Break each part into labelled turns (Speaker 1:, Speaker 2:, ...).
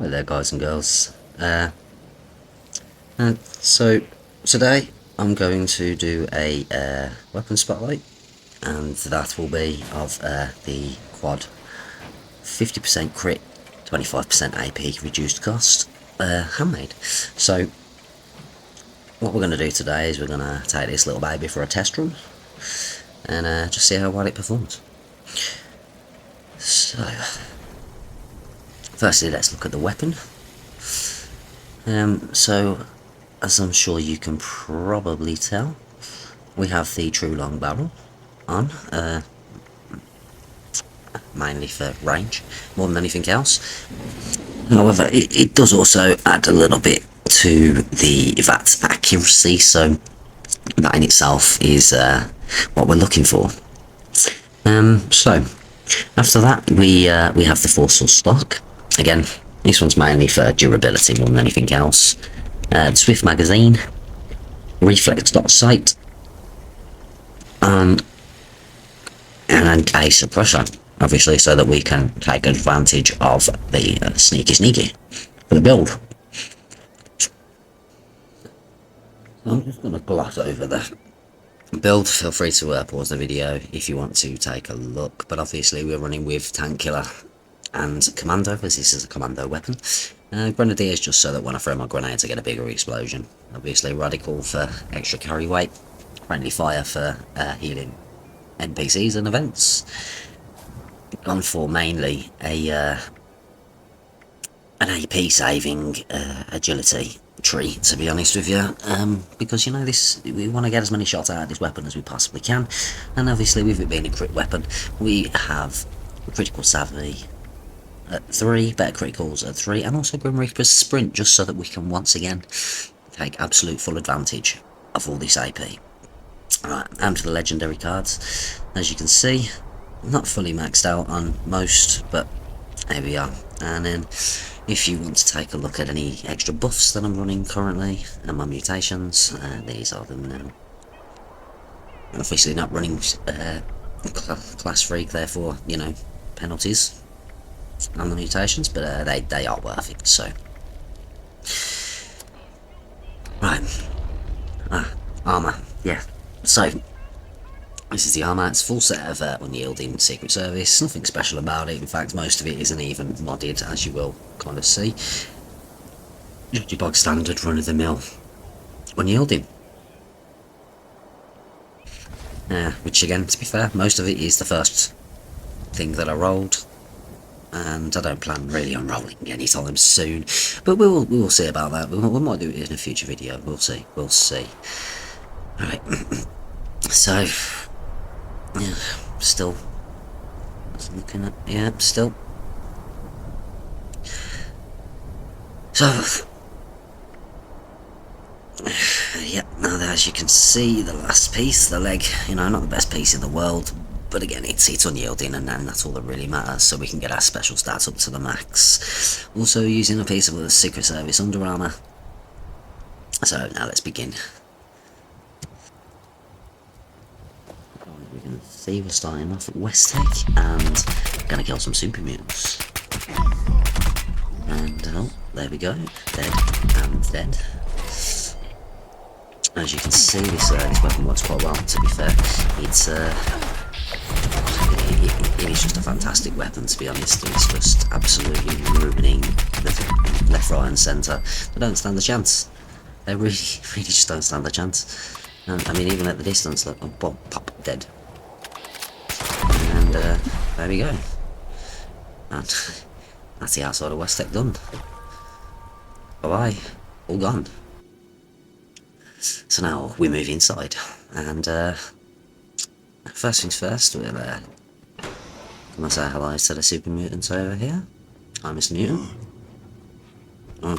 Speaker 1: Hi there, guys and girls. So today I'm going to do a weapon spotlight, and that will be of the quad 50% crit, 25% AP reduced cost, handmade. So what we're going to do today is we're going to take this little baby for a test run and just see how well it performs. So firstly, let's look at the weapon. So as I'm sure you can probably tell, we have the true long barrel on, mainly for range, more than anything else. However, it does also add a little bit to that accuracy, so that in itself is what we're looking for. So after that, we have the full source stock. Again, this one's mainly for durability more than anything else. Swift magazine, reflex dot sight, and a suppressor, obviously, so that we can take advantage of the sneaky for the build. I'm just going to gloss over the build. Feel free to pause the video if you want to take a look, but obviously we're running with tank killer and commando, as this is a commando weapon. Grenadier is just so that when I throw my grenades I get a bigger explosion. Obviously radical for extra carry weight, friendly fire for healing NPCs and events. Gone for mainly an AP saving agility tree, to be honest with you, because you know we want to get as many shots out of this weapon as we possibly can, and obviously with it being a crit weapon, we have critical savvy at 3, better criticals at 3, and also Grim Reaper's sprint, just so that we can once again take absolute full advantage of all this AP. Alright, and to the legendary cards. As you can see, not fully maxed out on most, but there we are. And then if you want to take a look at any extra buffs that I'm running currently and my mutations, these are them now. Obviously not running class freak, therefore, you know, penalties on the mutations, but they are worth it. So right, armor, yeah. So this is the armor. It's a full set of unyielding Secret Service. Nothing special about it. In fact, most of it isn't even modded, as you will kind of see. Just your bog standard run-of-the-mill unyielding. Which again, to be fair, most of it is the first thing that I rolled, and I don't plan really on rolling anytime soon. But we will see about that. We might do it in a future video. We'll see. All right. So. Yeah, still looking at, yeah, still. So, yeah, now that, as you can see, the last piece, the leg, you know, not the best piece in the world, but again, it's unyielding, and then that's all that really matters, so we can get our special stats up to the max. Also using a piece of the Secret Service Under Armour. So, now let's begin. We're going to see we're starting off at West Tech, and going to kill some super mutants. And oh, there we go, dead and dead. As you can see, this weapon works quite well. To be fair, it's it is just a fantastic weapon. To be honest, it's just absolutely ruining the left, right, and centre. They don't stand a chance. They really just don't stand a chance. I mean, even at the distance, look, oh, pop, dead. And there we go. And that's the outside of West Tech done. Bye-bye. All gone. So now we move inside, and first things first, we'll come and say hello to the super mutants over here. Hi, Mr. Mutant. Oh,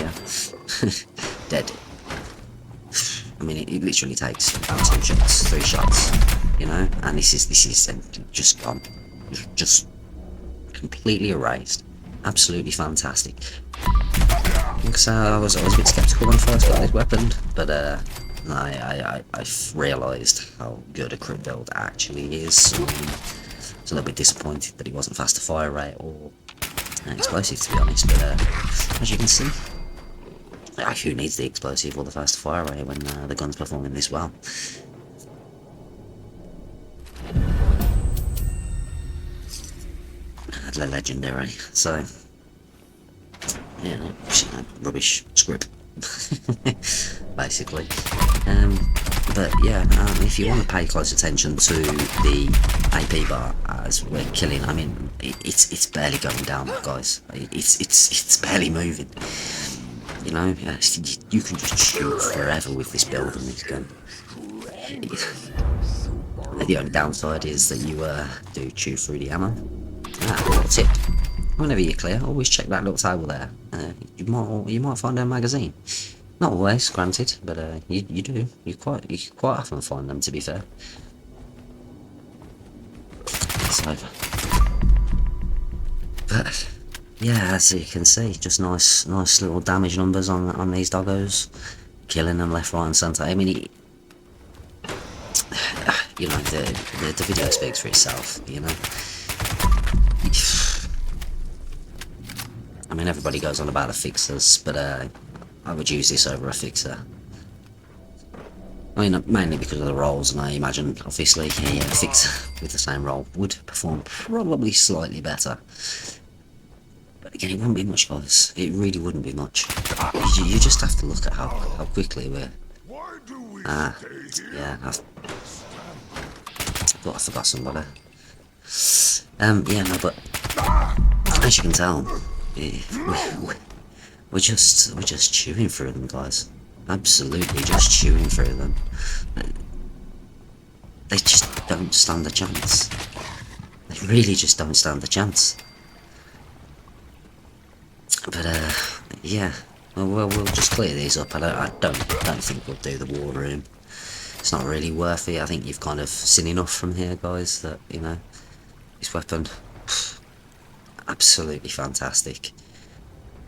Speaker 1: yeah. Dead. I mean, it literally takes about 2 shots, 3 shots, you know, and this is just gone, just completely erased. Absolutely fantastic. So I was a bit skeptical when I first got this weapon, but I realised how good a crit build actually is. So I was a little bit disappointed that it wasn't faster fire rate or explosive, to be honest, but as you can see, who needs the explosive or the fast fire away when the gun's performing this well? Legendary. So, yeah, rubbish script, basically. But yeah, if you want to pay close attention to the AP bar as we're killing, I mean, it's barely going down, guys. It's barely moving. You know, you can just shoot forever with this build and this gun. The only downside is that you do chew through the ammo. That's it. Whenever you're clear, always check that little table there. You might find a magazine. Not always, granted, but you do. You quite often find them, to be fair. So, but yeah, as you can see, just nice little damage numbers on these doggos, killing them left, right, and centre. I mean, you know, the video speaks for itself. You know. I mean, everybody goes on about the fixers, but I would use this over a fixer. I mean, mainly because of the rolls, and I imagine, obviously, a fixer with the same roll would perform probably slightly better. But again, it wouldn't be much, guys. It really wouldn't be much. You just have to look at how quickly we're... yeah, I thought I forgot somebody. Yeah, no, but as you can tell, we're just chewing through them, guys. Absolutely just chewing through them. They just don't stand a chance. They really just don't stand a chance. But yeah, we'll just clear these up. I don't think we'll do the war room. It's not really worth it. I think you've kind of seen enough from here, guys, that, you know, this weapon, absolutely fantastic.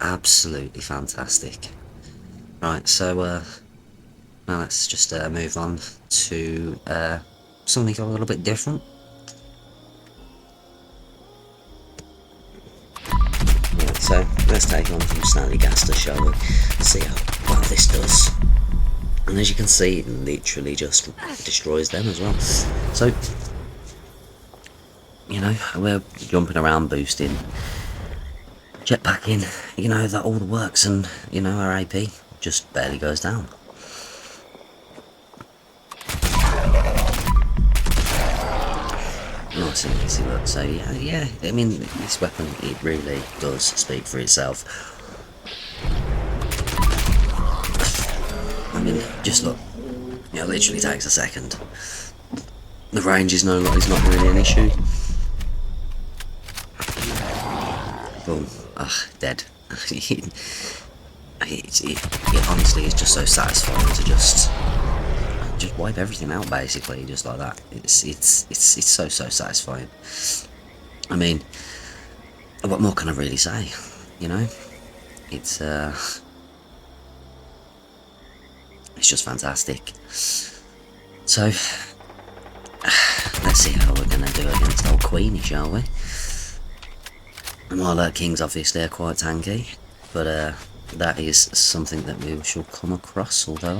Speaker 1: Absolutely fantastic. Right, so now let's just move on to something a little bit different. Right, so let's take on from Stanley Gaster, shall we? See how well this does. And as you can see, it literally just destroys them as well. So, you know, we're jumping around, boosting, jetpacking, you know, that all the works, and, you know, our AP just barely goes down. Nice and easy look. So yeah, I mean, this weapon, it really does speak for itself. I mean, just look, you know, it literally takes a second. The range is not really an issue. Boom. Ugh, dead. It honestly is just so satisfying to just wipe everything out, basically, just like that. It's so satisfying. I mean, what more can I really say? You know, it's just fantastic. So let's see how we're gonna do against old Queenie, shall we? And while Kings obviously are quite tanky, but that is something that we shall come across, although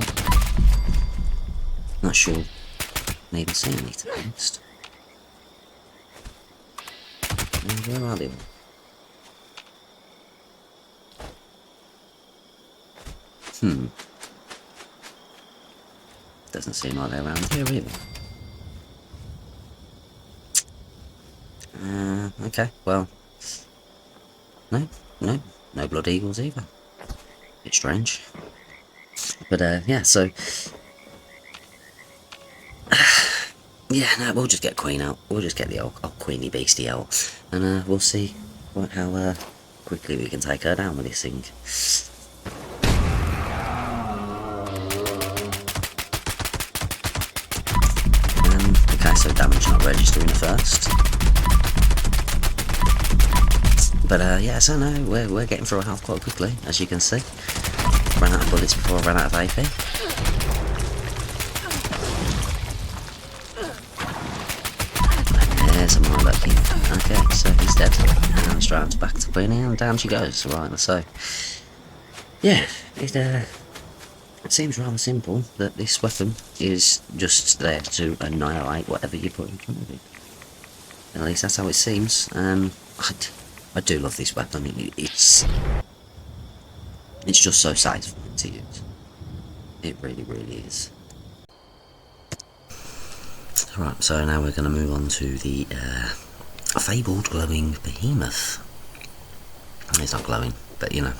Speaker 1: not sure I even see any, to be honest. Where are they all? Doesn't seem like they're around here either. Okay, well, no blood eagles either. Bit strange. But yeah, so yeah, no, we'll just get Queen out. We'll just get the old Queenie beastie out, and we'll see how quickly we can take her down with this thing. Okay, so damage not registering first. But yeah, so no, we're getting through our health quite quickly, as you can see. Ran out of bullets before I ran out of AP. And there's a Milo King. Okay, so he's dead. Now let's straps back to cleaning, and down she goes. Right, so yeah, it seems rather simple, that this weapon is just there to annihilate whatever you put in front of it. At least that's how it seems. I do love this weapon. It's just so satisfying to use. It really, really is. Right, so now we're going to move on to the fabled glowing behemoth. It's not glowing, but you know.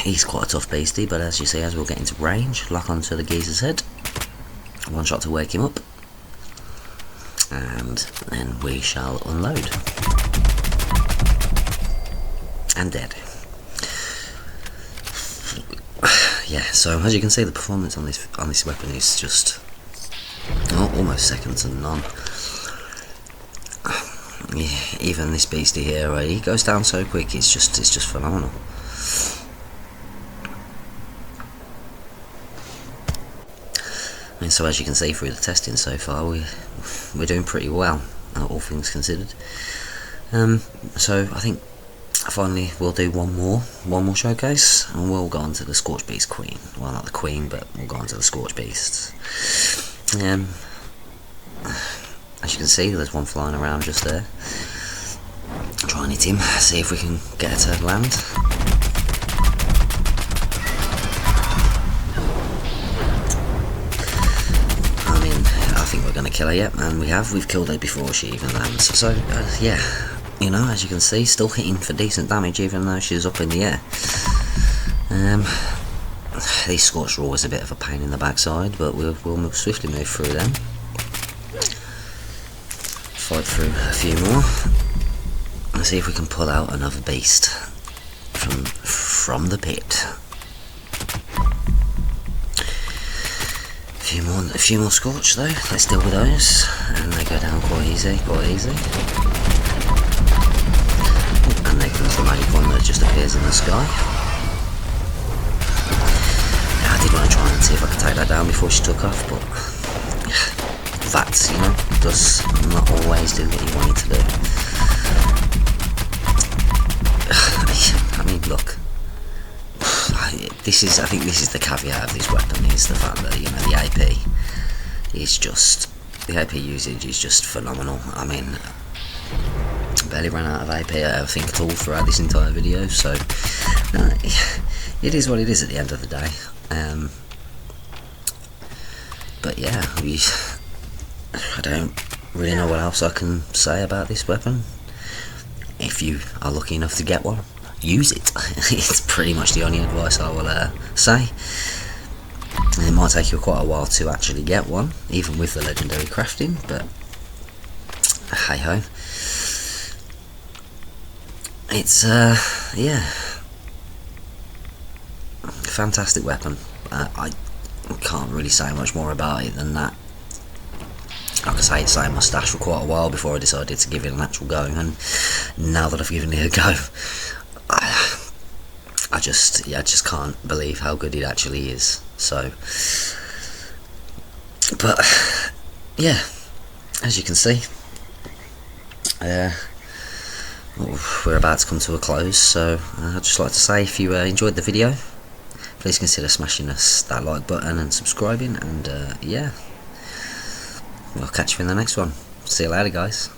Speaker 1: He's quite a tough beastie, but as you see, as we'll get into range, lock onto the geezer's head. One shot to wake him up. And then we shall unload. And dead. Yeah, so as you can see, the performance on this weapon is just almost second to none. Yeah, even this beastie here, he goes down so quick. It's just phenomenal. And so as you can see through the testing so far, we're doing pretty well, all things considered. So I think finally we'll do one more showcase, and we'll go on to the Scorch Beast Queen. Well, not the Queen, but we'll go on to the Scorch Beasts. As you can see, there's one flying around just there. Try and hit him, see if we can get her to land. I mean, I think we're going to kill her, yet, and we've killed her before she even lands. So, yeah. You know, as you can see, still hitting for decent damage even though she's up in the air. These Scorch are always a bit of a pain in the backside, but we'll swiftly move through them. Fight through a few more. And see if we can pull out another beast from the pit. A few more Scorch though. Let's deal with those, and they go down quite easy. And there comes the magic one that just appears in the sky. I did want to try and see if I could take that down before she took off, but that, you know, does not always do what you want it to do. I mean, look. I think this is the caveat of this weapon, is the fact that, you know, the AP is just, the AP usage is just phenomenal. I mean, barely ran out of AP, I think, at all throughout this entire video, so it is what it is at the end of the day. But yeah, I don't really know what else I can say about this weapon. If you are lucky enough to get one, use it. It's pretty much the only advice I will say. And it might take you quite a while to actually get one, even with the legendary crafting, but hey ho. It's yeah, fantastic weapon. I can't really say much more about it than that. Like I say, it sat in my stash for quite a while before I decided to give it an actual go, and now that I've given it a go, I just can't believe how good it actually is. So, but yeah, as you can see, we're about to come to a close. So I'd just like to say, if you enjoyed the video, please consider smashing that like button and subscribing, and yeah, we'll catch you in the next one. See you later, guys.